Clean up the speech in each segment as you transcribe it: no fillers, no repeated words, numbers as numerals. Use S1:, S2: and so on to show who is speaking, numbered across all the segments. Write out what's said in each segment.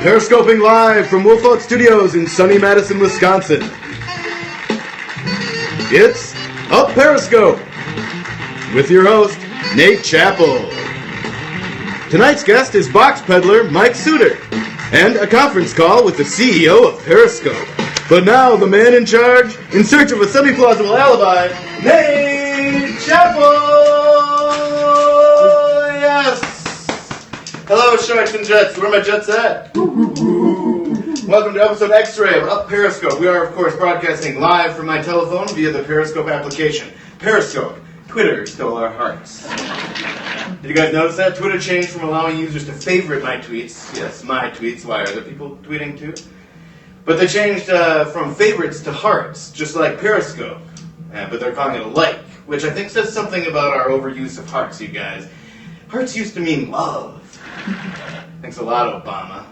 S1: Periscoping live from Wolfout Studios in sunny Madison, Wisconsin. It's Up Periscope with your host, Nate Chappell. Tonight's guest is box peddler Mike Suter and a conference call with the CEO of Periscope. But now the man in charge, in search of a semi-plausible alibi, Nate Chappell! Yes! Hello, Sharks and Jets. Where are my Jets at? Welcome to Episode X Ray of Up Periscope. We are, of course, broadcasting live from my telephone via the Periscope application. Periscope. Twitter stole our hearts. Did you guys notice that? Twitter changed from allowing users to favorite my tweets. Yes, my tweets. Why, are there people tweeting too? But they changed from favorites to hearts, just like Periscope. But they're calling it a like, which I think says something about our overuse of hearts, you guys. Hearts used to mean love. Thanks a lot, Obama.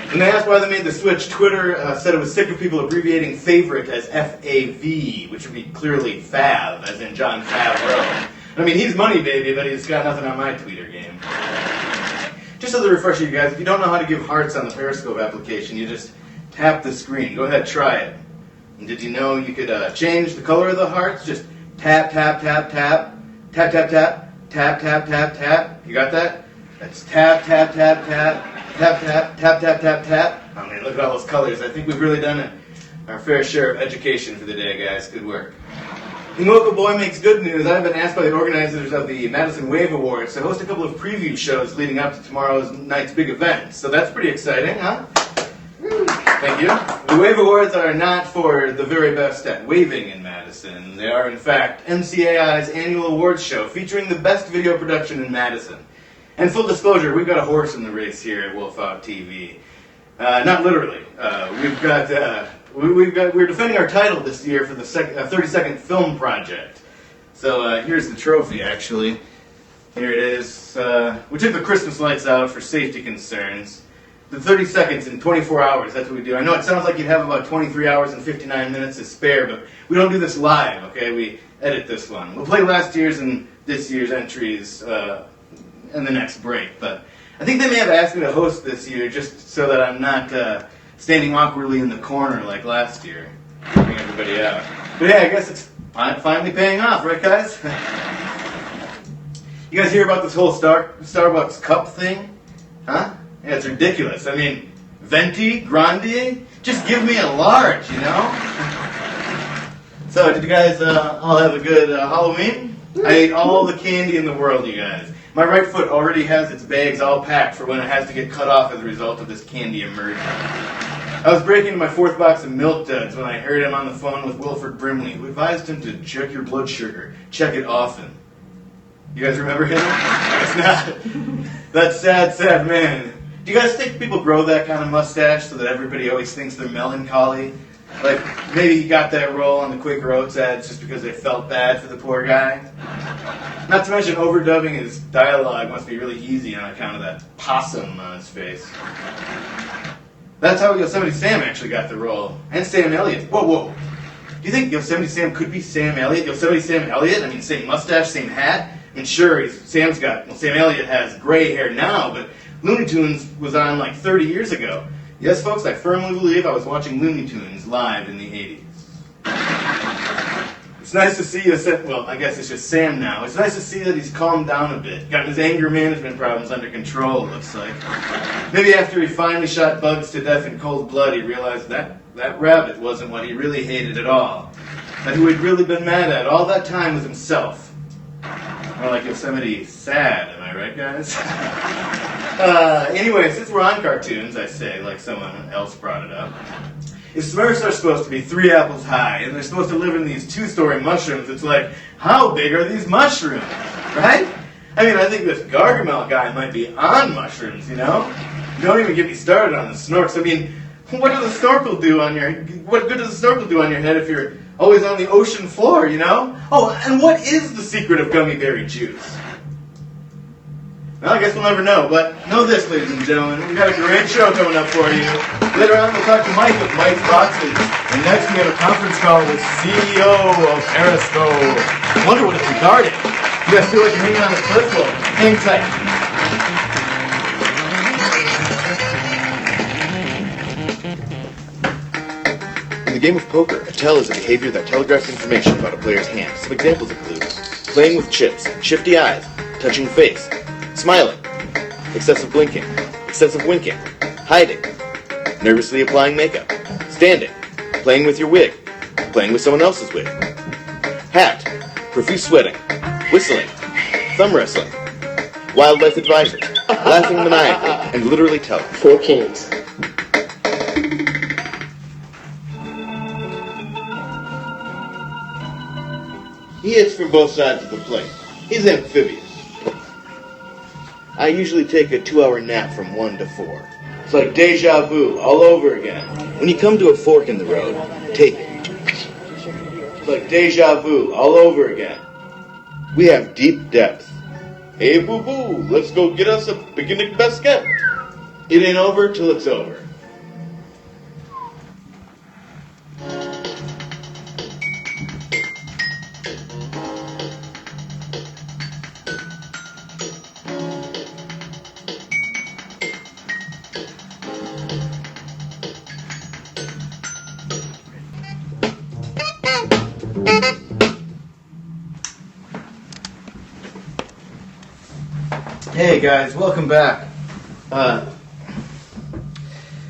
S1: When they asked why they made the switch, Twitter said it was sick of people abbreviating favorite as F-A-V, which would be clearly Fav, as in John Favreau. I mean, he's money, baby, but he's got nothing on my tweeter game. Just as a refresher, you guys, if you don't know how to give hearts on the Periscope application, you just tap the screen. Go ahead, try it. And did you know you could change the color of the hearts? Just tap, tap, tap, tap, tap, tap, tap, tap, tap, tap, tap. You got that? That's tap, tap, tap, tap, tap, tap, tap, tap, tap, tap. Oh man, look at all those colors. I think we've really done our fair share of education for the day, guys. Good work. In Local Boy Makes Good News, I've been asked by the organizers of the Madison Wave Awards to host a couple of preview shows leading up to tomorrow's night's big event. So that's pretty exciting, huh? Thank you. The Wave Awards are not for the very best at waving in Madison. They are, in fact, MCAI's annual awards show featuring the best video production in Madison. And full disclosure, we've got a horse in the race here at Wolfout TV. Not literally. We're defending our title this year for the 30-second film project. So here's the trophy, actually. Here it is. We took the Christmas lights out for safety concerns. The 30 seconds in 24 hours, that's what we do. I know it sounds like you'd have about 23 hours and 59 minutes to spare, but we don't do this live, okay? We edit this one. We'll play last year's and this year's entries in the next break, but I think they may have asked me to host this year just so that I'm not standing awkwardly in the corner like last year, keeping everybody out. But yeah, I guess it's finally paying off, right guys? You guys hear about this whole Starbucks cup thing? Huh? Yeah, it's ridiculous. I mean, venti, grande, just give me a large, you know? So, did you guys all have a good Halloween? I ate all the candy in the world, you guys. My right foot already has its bags all packed for when it has to get cut off as a result of this candy immersion. I was breaking into my fourth box of Milk Duds when I heard him on the phone with Wilford Brimley, who advised him to check your blood sugar. Check it often. You guys remember him? It's not. That sad, sad man. Do you guys think people grow that kind of mustache so that everybody always thinks they're melancholy? Like, maybe he got that role on the Quaker Oats ads just because they felt bad for the poor guy? Not to mention overdubbing his dialogue must be really easy on account of that possum on his face. That's how Yosemite Sam actually got the role. And Sam Elliott. Whoa, whoa. Do you think Yosemite Sam could be Sam Elliott? Yosemite Sam Elliott? I mean, same mustache, same hat? I mean, sure, Sam Elliott has gray hair now, but Looney Tunes was on like 30 years ago. Yes, folks, I firmly believe I was watching Looney Tunes live in the 80s. It's nice to see I guess it's just Sam now. It's nice to see that he's calmed down a bit. Got his anger management problems under control, it looks like. Maybe after he finally shot Bugs to death in cold blood, he realized that rabbit wasn't what he really hated at all. That who he'd really been mad at all that time was himself. More like Yosemite sad, am I right, guys? Anyway, since we're on cartoons, I say, like someone else brought it up. If Smurfs are supposed to be 3 apples high, and they're supposed to live in these 2-story mushrooms, it's like, how big are these mushrooms? Right? I mean, I think this Gargamel guy might be on mushrooms, you know? Don't even get me started on the snorks. I mean, what good does a snorkel do on your head if you're always on the ocean floor, you know? Oh, and what is the secret of gummy berry juice? Well, I guess we'll never know, but know this, ladies and gentlemen, we've got a great show coming up for you. Later on, we'll talk to Mike with Mike's Boxes, and next we have a conference call with CEO of Periscope. I wonder what it's regarding. You guys feel like you're hanging on the cliff? Well, hang tight. the game of poker, a tell is a behavior that telegraphs information about a player's hand. Some examples include playing with chips, shifty eyes, touching face, smiling, excessive blinking, excessive winking, hiding, nervously applying makeup, standing, playing with your wig, playing with someone else's wig, hat, profuse sweating, whistling, thumb wrestling, wildlife advisors, laughing maniacally, and literally telling.
S2: 4 kings.
S1: He hits from both sides of the plate. He's amphibious. I usually take a 2-hour nap from 1 to 4. It's like deja vu all over again. When you come to a fork in the road, take it. It's like deja vu all over again. We have deep depth. Hey boo-boo, let's go get us a picnic basket. It ain't over till it's over. Hey guys, welcome back.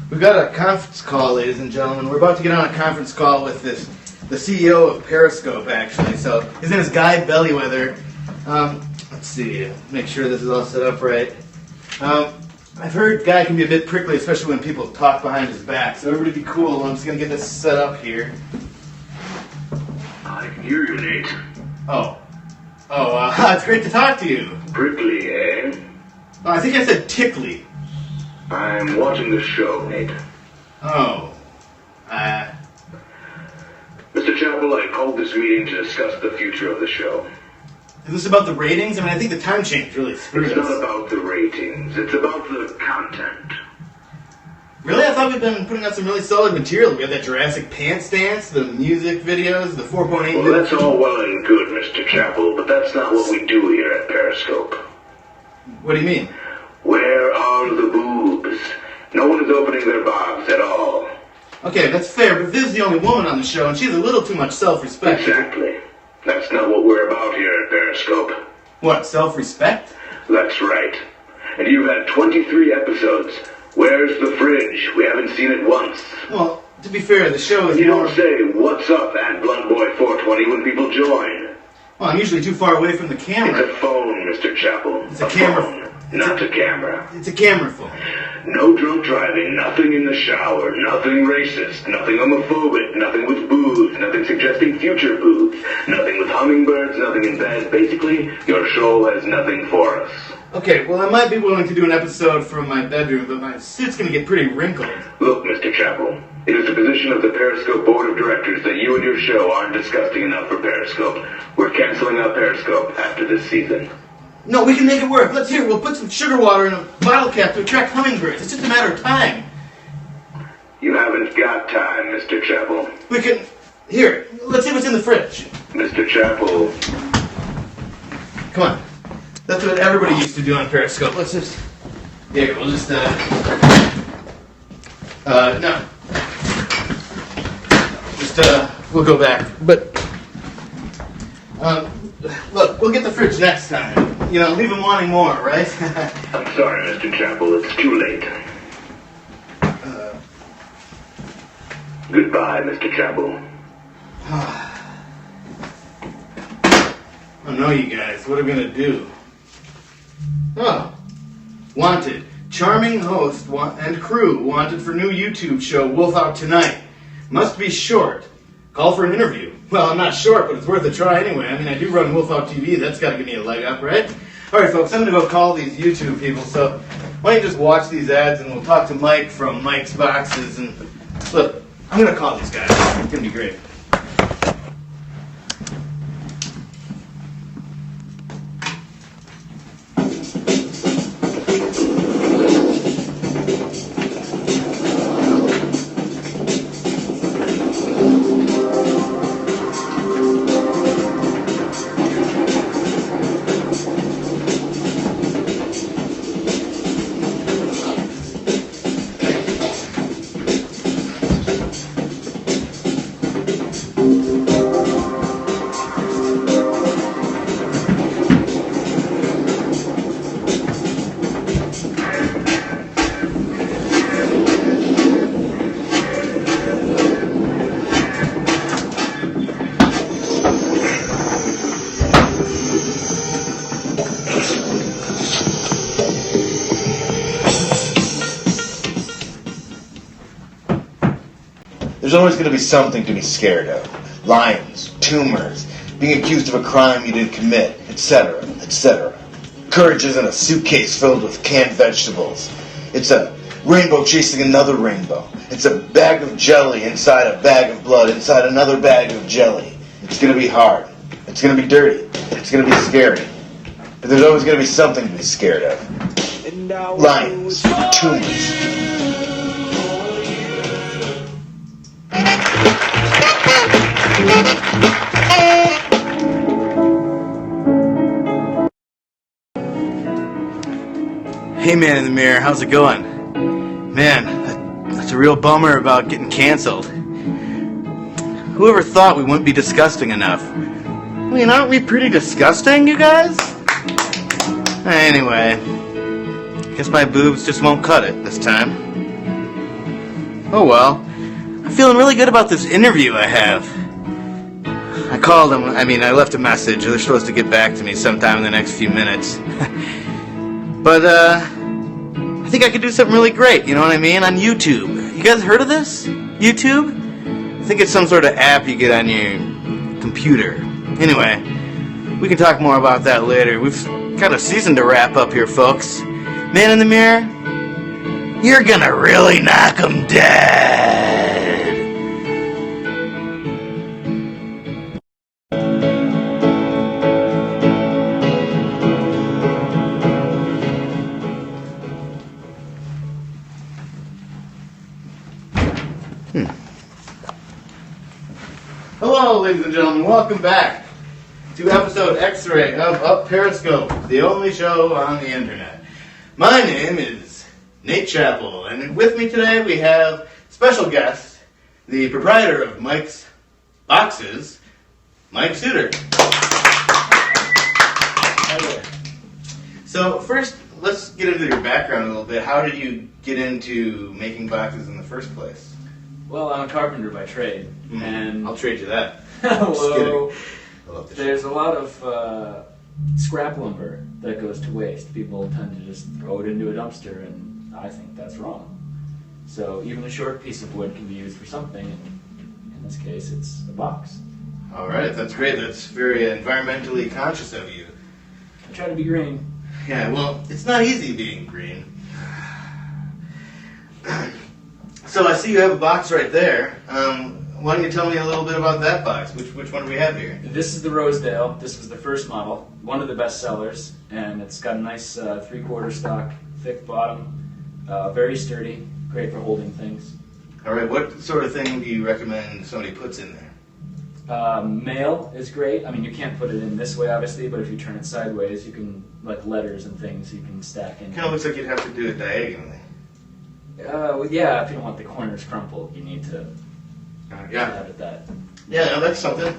S1: We've got a conference call, ladies and gentlemen. We're about to get on a conference call with the CEO of Periscope, actually. So his name is Guy Bellyweather. Let's see, make sure this is all set up right. I've heard Guy can be a bit prickly, especially when people talk behind his back. So everybody be cool. I'm just gonna get this set up here.
S3: I can hear you, Nate.
S1: It's great to talk to you.
S3: Prickly, eh?
S1: Oh, I think I said tickly.
S3: I'm watching the show, Nate. Mr. Chappell, I called this meeting to discuss the future of the show.
S1: Is this about the ratings? I mean, I think the time change really screwed us.
S3: It's not about the ratings. It's about the content.
S1: Really? I thought we'd been putting out some really solid material. We had that Jurassic Pants dance, the music videos, the 4.8...
S3: Well, that's all well and good, Mr. Chappell, but that's not what we do here at Periscope.
S1: What do you mean?
S3: Where are the boobs? No one is opening their bobs at all.
S1: Okay, that's fair, but Viv's the only woman on the show, and she's a little too much self-respect.
S3: Exactly. That's not what we're about here at Periscope.
S1: What, self-respect?
S3: That's right. And you've had 23 episodes. Where's the fridge? We haven't seen it once.
S1: Well, to be fair, the show is
S3: You
S1: more...
S3: don't say, what's up, at Bluntboy420 when people join.
S1: Well, I'm usually too far away from the camera.
S3: It's a phone, Mr. Chappell.
S1: It's a camera.
S3: Phone, not a camera.
S1: It's a camera phone.
S3: No drunk driving, nothing in the shower, nothing racist, nothing homophobic, nothing with boobs, nothing suggesting future boobs, nothing with hummingbirds, nothing in bed. Basically, your show has nothing for us.
S1: Okay, well, I might be willing to do an episode from my bedroom, but my suit's gonna get pretty wrinkled.
S3: Look, Mr. Chappell, it is the position of the Periscope Board of Directors that you and your show aren't disgusting enough for Periscope. We're canceling out Periscope after this season.
S1: No, we can make it work. Let's hear it. We'll put some sugar water in a bottle cap to attract hummingbirds. It's just a matter of time.
S3: You haven't got time, Mr. Chappell.
S1: We can... Here, let's see what's in the fridge.
S3: Mr. Chappell.
S1: Come on. That's what everybody used to do on Periscope. Let's just... Here, we'll just, no. Just, we'll go back. But, look, we'll get the fridge next time. You know, leave them wanting more, right?
S3: I'm sorry, Mr. Chappell. It's too late. Goodbye, Mr. Chappell.
S1: I know you guys. What are we gonna do? Oh. Wanted. Charming host and crew wanted for new YouTube show Wolf Out Tonight. Must be short. Call for an interview. Well, I'm not short, but it's worth a try anyway. I mean, I do run Wolf Out TV. That's got to give me a leg up, right? All right, folks, I'm going to go call these YouTube people. So why don't you just watch these ads, and we'll talk to Mike from Mike's Boxes. And look, I'm going to call these guys. It's going to be great. There's always going to be something to be scared of. Lions, tumors, being accused of a crime you didn't commit, etc., etc. Courage isn't a suitcase filled with canned vegetables. It's a rainbow chasing another rainbow. It's a bag of jelly inside a bag of blood inside another bag of jelly. It's going to be hard. It's going to be dirty. It's going to be scary. But there's always going to be something to be scared of. Lions, tumors. Hey man in the mirror, how's it going? Man, that's a real bummer about getting canceled. Whoever thought we wouldn't be disgusting enough? I mean, aren't we pretty disgusting, you guys? Anyway, guess my boobs just won't cut it this time. Oh well, I'm feeling really good about this interview I have. I called them, I left a message. They're supposed to get back to me sometime in the next few minutes. But, I think I could do something really great, you know what I mean, on YouTube. You guys heard of this? YouTube? I think it's some sort of app you get on your computer. Anyway, we can talk more about that later. We've got a season to wrap up here, folks. Man in the mirror, you're gonna really knock 'em dead. Hello, ladies and gentlemen. Welcome back to episode X Ray of Periscope, the only show on the internet. My name is Nate Chappell, and with me today we have special guest, the proprietor of Mike's Boxes, Mike Suter. So first, let's get into your background a little bit. How did you get into making boxes in the first place?
S2: Well, I'm a carpenter by trade, and
S1: I'll trade you that.
S2: hello.
S1: I love the
S2: There's a lot of scrap lumber that goes to waste. People tend to just throw it into a dumpster, and I think that's wrong. So even a short piece of wood can be used for something, and in this case, it's a box.
S1: All right, that's great. That's very environmentally conscious of you.
S2: I try to be green.
S1: Yeah, well, it's not easy being green. So I see you have a box right there. Why don't you tell me a little bit about that box? Which one do we have here?
S2: This is the Rosedale. This was the first model, one of the best sellers, and it's got a nice 3/4 stock, thick bottom, very sturdy, great for holding things.
S1: All right, what sort of thing do you recommend somebody puts in there?
S2: Mail is great. I mean, you can't put it in this way, obviously, but if you turn it sideways, you can, like letters and things, you can stack in.
S1: Kind of looks like you'd have to do it diagonally.
S2: Well, yeah, if you don't want the corners crumpled, you need to
S1: Yeah.
S2: have it that.
S1: Yeah, no, that's something.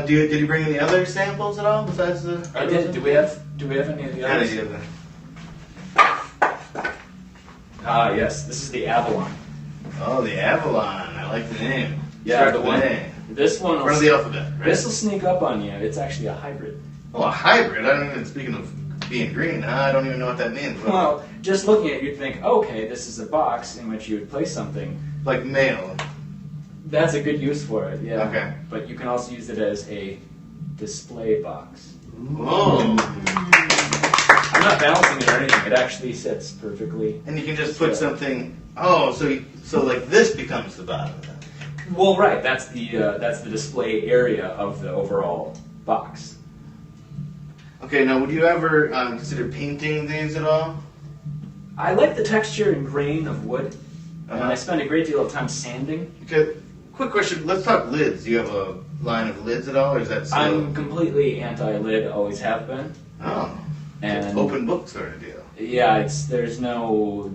S1: Did you bring any other samples at all besides the?
S2: I did. Do we have any of the
S1: Yeah,
S2: others?
S1: I do.
S2: Yes. This is the Avalon.
S1: Oh, the Avalon. I like the name.
S2: Yeah,
S1: Start
S2: the
S1: with
S2: one.
S1: name.
S2: This one.
S1: Front of the alphabet, right?
S2: This will sneak up on you. It's actually a hybrid.
S1: Oh, a hybrid. I don't even. Speaking of being green, I don't even know what that means.
S2: Well, just looking at it, you'd think, okay, this is a box in which you would place something.
S1: Like mail.
S2: That's a good use for it, yeah.
S1: Okay.
S2: But you can also use it as a display box.
S1: Oh.
S2: I'm not balancing it or anything. It actually sits perfectly.
S1: And you can just put something. Oh, so like this becomes the bottom.
S2: Well, right. That's the display area of the overall box.
S1: Okay. Now, would you ever consider painting these at all?
S2: I like the texture and grain of wood, and
S1: Uh-huh.
S2: I spend a great deal of time sanding.
S1: Okay. Quick question. Let's talk lids. Do you have a line of lids at all, or is that still?
S2: I'm completely anti-lid. Always have been.
S1: Oh.
S2: And
S1: Open book sort of deal.
S2: yeah,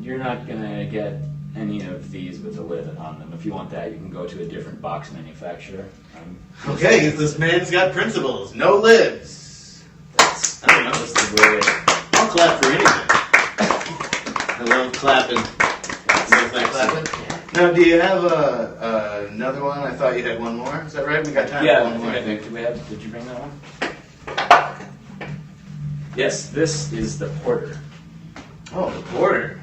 S2: you're not gonna get any of these with a lid on them. If you want that, you can go to a different box manufacturer.
S1: Okay, this man's got principles. No lids.
S2: I don't know. Just the way.
S1: I'll clap for anything. I love clapping. You like clapping? Now, do you have another one? I thought you had one more. Is that right? We got time
S2: Yeah,
S1: for one more.
S2: I think. Did you bring that one? Yes, this is the Porter.
S1: Oh, the Porter.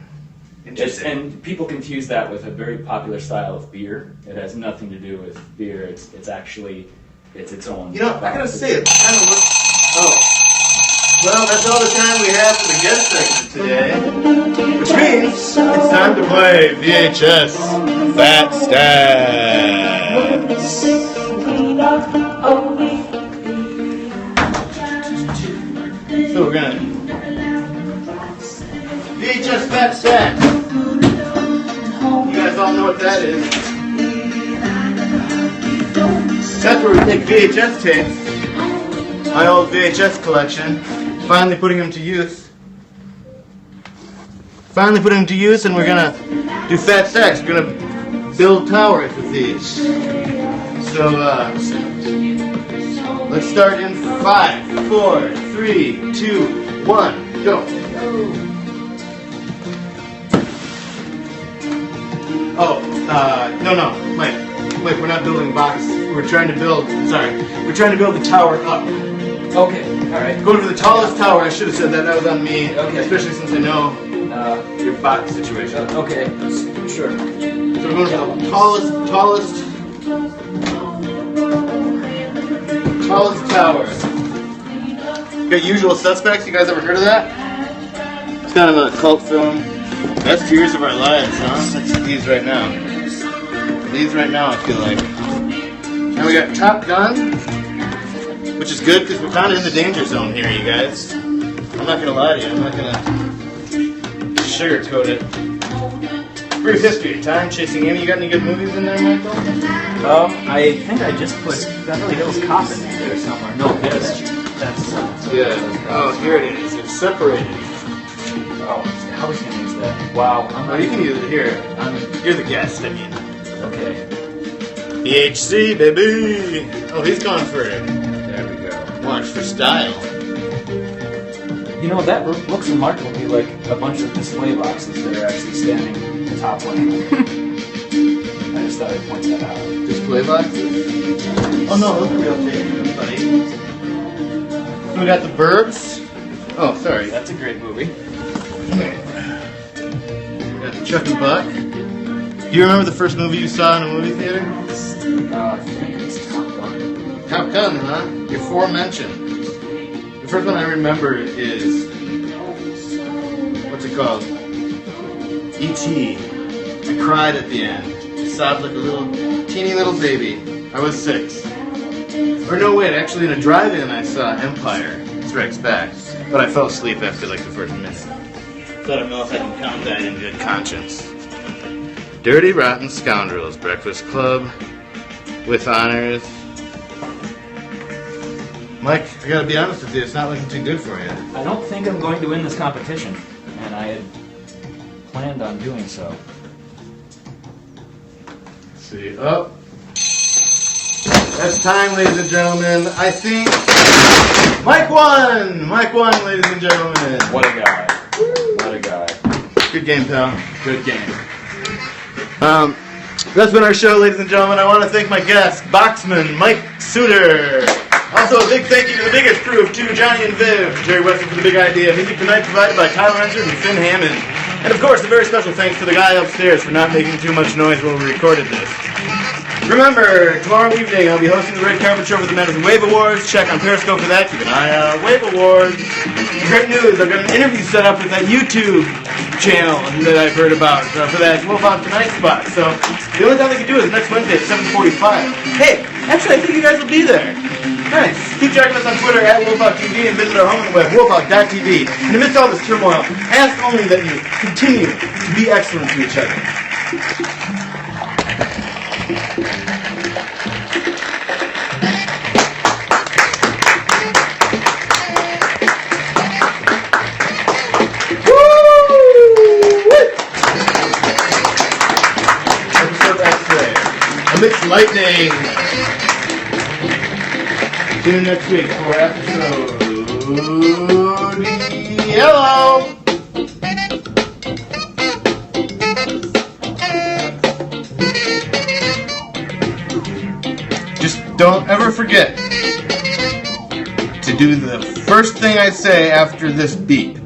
S1: Interesting.
S2: And people confuse that with a very popular style of beer. It has nothing to do with beer. It's its own.
S1: You know, I gotta say, it kind of looks. Oh. Well, that's all the time we have for the guest segment today. Which means it's time to play VHS Fat Stats. So we're gonna VHS Fat Stats. You guys all know what that is. That's where we take VHS tapes, my old VHS collection, finally putting them to use. And we're gonna do Fat Stacks. We're gonna build towers with these. So, let's start in 5, 4, 3, 2, 1, go. Oh, no, wait, we're not building boxes. We're trying to build the tower up.
S2: Okay, alright.
S1: Going for the tallest tower, I should have said that was on me,
S2: Okay.
S1: especially since I know your box situation.
S2: Okay, sure.
S1: So we're going for the tallest tower. Got Usual Suspects, you guys ever heard of that? It's kind of a cult film. That's Tears of Our Lives, huh? That's these right now. I feel like. And we got Top Gun, which is good because we're kind of in the danger zone here, you guys. I'm not gonna lie to you. I'm not gonna sugarcoat it. Brief history. Time Chasing Amy. You got any good movies in there, Michael?
S2: I think I just put Beverly Hills Cop in there somewhere. No, that's
S1: Yeah. Oh, here it is. It's separated.
S2: Oh, how was I gonna use that? Wow.
S1: Oh, you can use it here. You're the guest, I mean.
S2: Okay.
S1: BHC, baby! Oh, he's going for it.
S2: There we go.
S1: Watch for style.
S2: You know, that looks remarkably like a bunch of display boxes that are actually standing in the top lane. I just thought I'd point that out.
S1: Display boxes? Oh no, those are real things, buddy. So we got the Burbs. Oh, sorry.
S2: That's a great movie.
S1: We got the Chuck and Buck. Do you remember the first movie you saw in a movie theater?
S2: I think it's Top Gun.
S1: Top Gun, huh? Your aforementioned. The first one I remember is, what's it called? E.T. I cried at the end. Sobbed like a teeny little baby. I was 6. Or no, wait, actually in a drive-in I saw Empire Strikes Back. But I fell asleep after like the first minute. So I don't know if I can count that in good conscience. Dirty Rotten Scoundrels, Breakfast Club, with honors. Mike, I gotta be honest with you, it's not looking too good for you.
S2: I don't think I'm going to win this competition, and I had planned on doing so.
S1: Let's see. Oh. That's time, ladies and gentlemen. I think Mike won! Mike won, ladies and gentlemen.
S2: What a guy. What a guy.
S1: Good game, pal.
S2: Good game.
S1: That's been our show, ladies and gentlemen. I want to thank my guest, Boxman Mike Suter. Also, a big thank you to the biggest crew of 2, Johnny and Viv, Jerry Weston for the big idea. Music tonight provided by Tyler Enser and Finn Hammond. And of course, a very special thanks to the guy upstairs for not making too much noise while we recorded this. Remember, tomorrow evening I'll be hosting the Red Carpet Show for the Madison Wave Awards. Check on Periscope for that. Keep an eye out. Wave Awards. Great news. I've got an interview set up with that YouTube channel that I've heard about for that Wolf on Tonight spot. So the only time they can do it is next Wednesday at 7:45. Hey, actually, I think you guys will be there. Nice. Keep checking us on Twitter at WolfHawkTV and visit our home on the web, wolfhawk.tv. And amidst all this turmoil, ask only that you continue to be excellent to each other. Episode X Ray. Amidst lightning. Tune in next week for episode Yellow. Just don't ever forget to do the first thing I say after this beep.